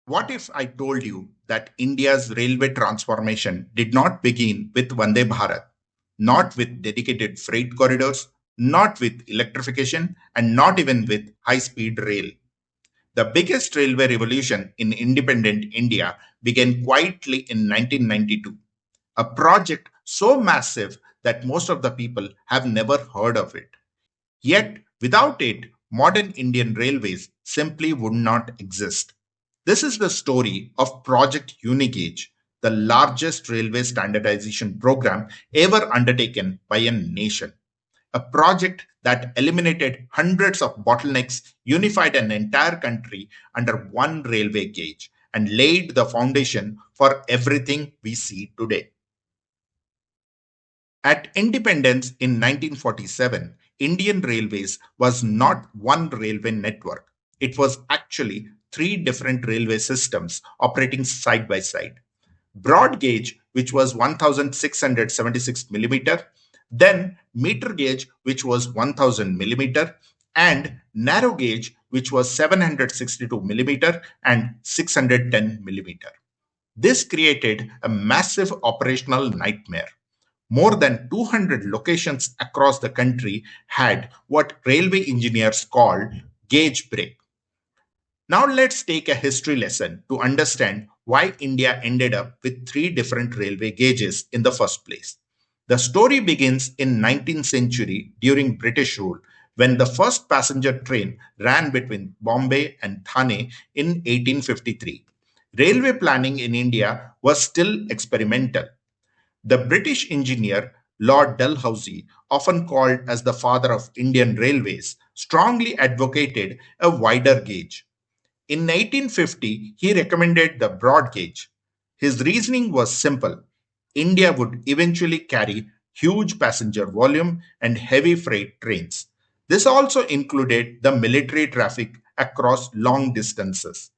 What if I told you that India's railway transformation did not begin with Vande Bharat, not with dedicated freight corridors, not with electrification, and not even with high speed rail? The biggest railway revolution in independent India began quietly in 1992, a project so massive that most of the people have never heard of it. Yet, without it, modern Indian railways simply would not exist. This is the story of Project Unigauge, the largest railway standardization program ever undertaken by a nation. A project that eliminated hundreds of bottlenecks, unified an entire country under one railway gauge, and laid the foundation for everything we see today. At independence in 1947, Indian Railways was not one railway network. It was actually three different railway systems operating side by side. Broad gauge, which was 1676 millimeter, then meter gauge, which was 1000 millimeter, and narrow gauge, which was 762 millimeter and 610 millimeter. This created a massive operational nightmare. More than 200 locations across the country had what railway engineers called gauge break. Now let's take a history lesson to understand why India ended up with three different railway gauges in the first place. The story begins in 19th century during British rule when the first passenger train ran between Bombay and Thane in 1853. Railway planning in India was still experimental. The British engineer Lord Dalhousie, often called as the father of Indian railways, strongly advocated a wider gauge. In 1850, he recommended the broad gauge. His reasoning was simple. India would eventually carry huge passenger volume and heavy freight trains. This also included the military traffic across long distances.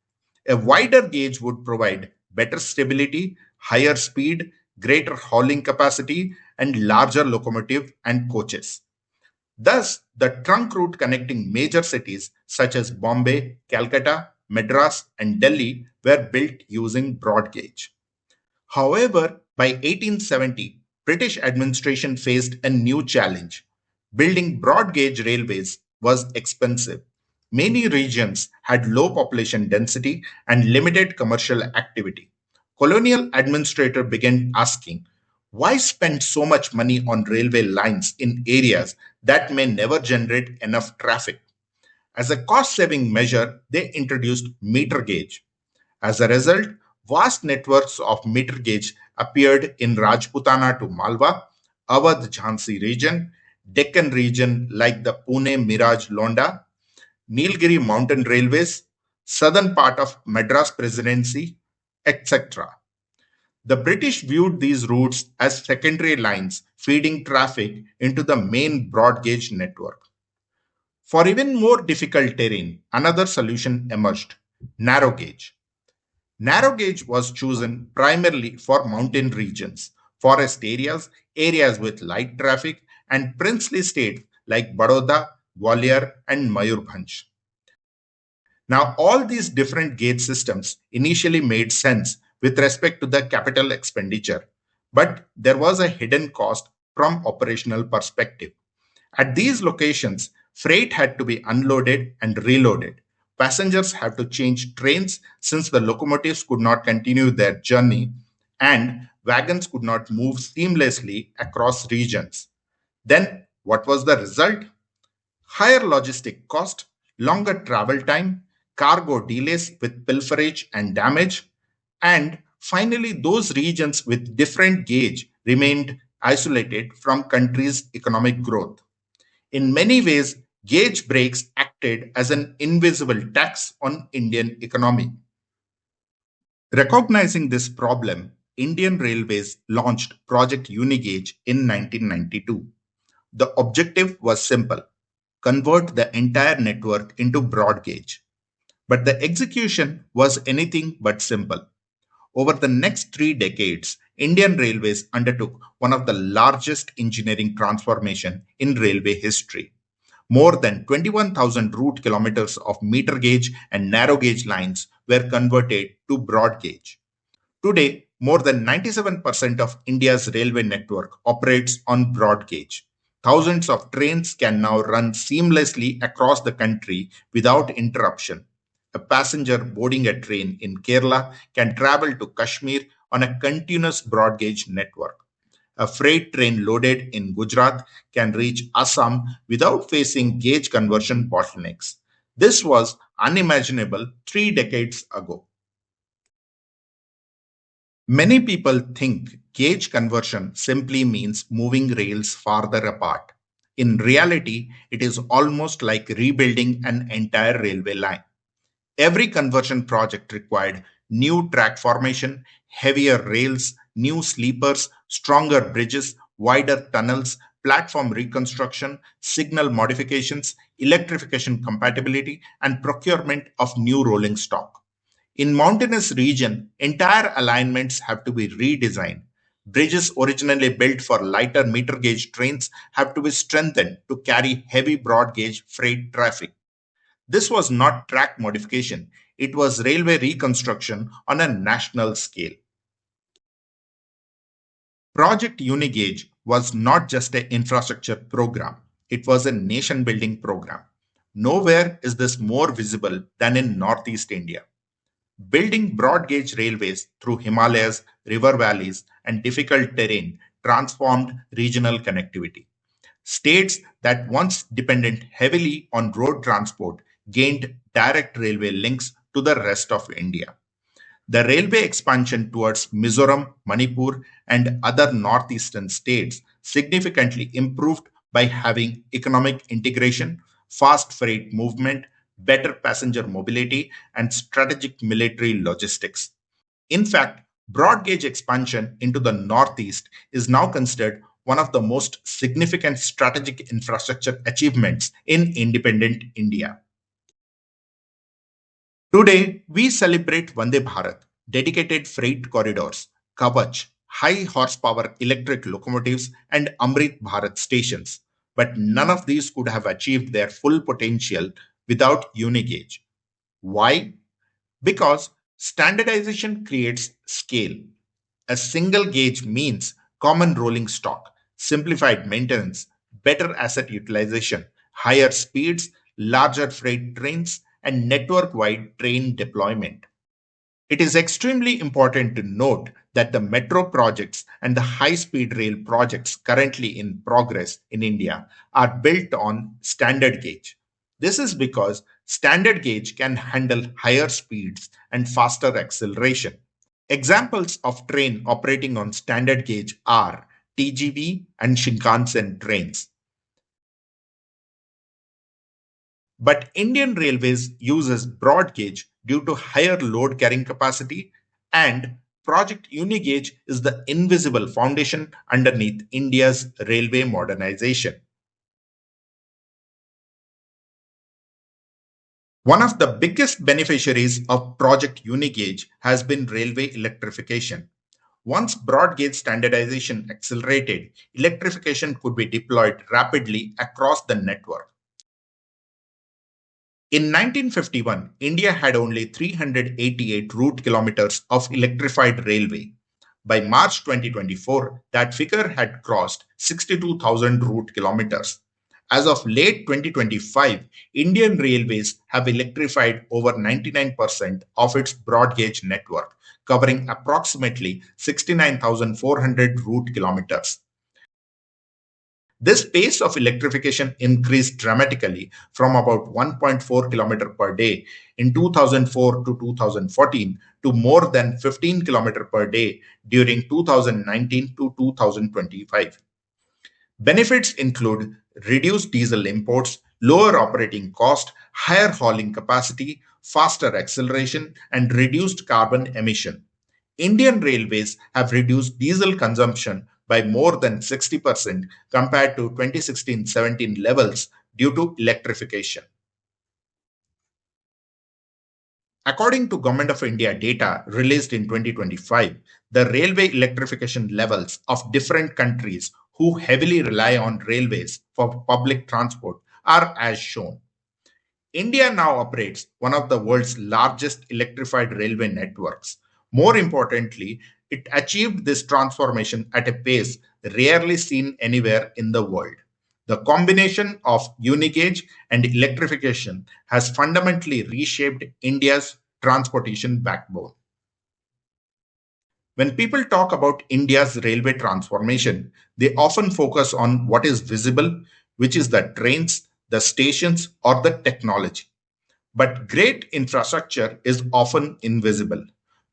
A wider gauge would provide better stability, higher speed, greater hauling capacity, and larger locomotive and coaches. Thus, the trunk route connecting major cities such as Bombay, Calcutta, Madras, and Delhi were built using broad gauge. However, by 1870, British administration faced a new challenge. Building broad gauge railways was expensive. Many regions had low population density and limited commercial activity. Colonial administrator began asking, why spend so much money on railway lines in areas that may never generate enough traffic? As a cost saving measure, they introduced meter gauge. As a result, vast networks of meter gauge appeared in Rajputana to Malwa, Awadh Jhansi region, Deccan region like the Pune Miraj Londa, Nilgiri mountain railways, southern part of Madras Presidency, etc. The British viewed these routes as secondary lines feeding traffic into the main broad gauge network. For even more difficult terrain, another solution emerged: narrow gauge. Narrow gauge was chosen primarily for mountain regions, forest areas, areas with light traffic, and princely states like Baroda, Gwalior, and Mayurbhanj. Now, all these different gauge systems initially made sense with respect to the capital expenditure, but there was a hidden cost from operational perspective. At these locations, freight had to be unloaded and reloaded. Passengers had to change trains since the locomotives could not continue their journey, and wagons could not move seamlessly across regions. Then, what was the result? Higher logistic cost, longer travel time, cargo delays with pilferage and damage, and finally, those regions with different gauge remained isolated from country's economic growth. In many ways, gauge breaks acted as an invisible tax on Indian economy. Recognizing this problem, Indian Railways launched Project Unigauge in 1992. The objective was simple: convert the entire network into broad gauge. But the execution was anything but simple. Over the next 3 decades, Indian Railways undertook one of the largest engineering transformation in railway history. More than 21,000 route kilometers of meter gauge and narrow gauge lines were converted to broad gauge. Today, more than 97% of India's railway network operates on broad gauge. Thousands of trains can now run seamlessly across the country without interruption. A passenger boarding a train in Kerala can travel to Kashmir on a continuous broad gauge network. A freight train loaded in Gujarat can reach Assam without facing gauge conversion bottlenecks. This was unimaginable 3 decades ago. Many people think gauge conversion simply means moving rails farther apart. In reality, it is almost like rebuilding an entire railway line. Every conversion project required new track formation, heavier rails, new sleepers, stronger bridges, wider tunnels, platform reconstruction, signal modifications, electrification compatibility, and procurement of new rolling stock. In mountainous region, entire alignments have to be redesigned. Bridges originally built for lighter meter gauge trains have to be strengthened to carry heavy broad gauge freight traffic. This was not track modification, it was railway reconstruction on a national scale. Project Unigauge was not just an infrastructure program, it was a nation building program. Nowhere is this more visible than in Northeast India. Building broad gauge railways through Himalayas, river valleys, and difficult terrain transformed regional connectivity. States that once depended heavily on road transport gained direct railway links to the rest of India. The railway expansion towards Mizoram, Manipur, and other northeastern states significantly improved by having economic integration, fast freight movement, better passenger mobility, and strategic military logistics. In fact, broad gauge expansion into the Northeast is now considered one of the most significant strategic infrastructure achievements in independent India. Today, we celebrate Vande Bharat, dedicated freight corridors, Kavach, high horsepower electric locomotives, and Amrit Bharat stations. But none of these could have achieved their full potential without Unigauge. Why? Because standardization creates scale. A single gauge means common rolling stock, simplified maintenance, better asset utilization, higher speeds, larger freight trains, and network wide train deployment. It is extremely important to note that the metro projects and the high speed rail projects currently in progress in India are built on standard gauge. This is because standard gauge can handle higher speeds and faster acceleration. Examples of train operating on standard gauge are TGV and Shinkansen trains. But Indian Railways uses broad gauge due to higher load carrying capacity, and Project Unigauge is the invisible foundation underneath India's railway modernization. One of the biggest beneficiaries of Project Unigauge has been railway electrification. Once broad gauge standardization accelerated, electrification could be deployed rapidly across the network. In 1951, India had only 388 route kilometers of electrified railway. By March 2024, that figure had crossed 62,000 route kilometers. As of late 2025, Indian Railways have electrified over 99% of its broad gauge network, covering approximately 69,400 route kilometers. This pace of electrification increased dramatically from about 1.4 km per day in 2004 to 2014 to more than 15 km per day during 2019 to 2025. Benefits include reduced diesel imports, lower operating cost, higher hauling capacity, faster acceleration, and reduced carbon emission. Indian Railways have reduced diesel consumption by more than 60% compared to 2016-17 levels due to electrification. According to Government of India data released in 2025, the railway electrification levels of different countries who heavily rely on railways for public transport are as shown. India now operates one of the world's largest electrified railway networks. More importantly, it achieved this transformation at a pace rarely seen anywhere in the world. The combination of uni-gauge and electrification has fundamentally reshaped India's transportation backbone. When people talk about India's railway transformation, they often focus on what is visible, which is the trains, the stations, or the technology. But great infrastructure is often invisible.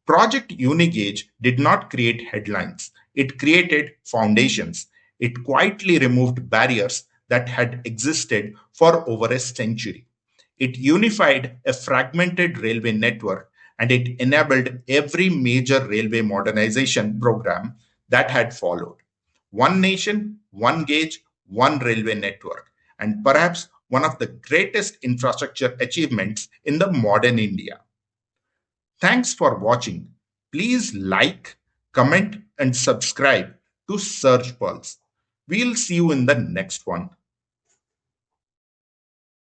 Project Unigauge did not create headlines, it created foundations. It quietly removed barriers that had existed for over a century. It unified a fragmented railway network and it enabled every major railway modernization program that had followed. One nation, one gauge, one railway network, and perhaps one of the greatest infrastructure achievements in the modern India. Thanks for watching. Please like, comment, and subscribe to Search Pulse. We'll see you in the next one.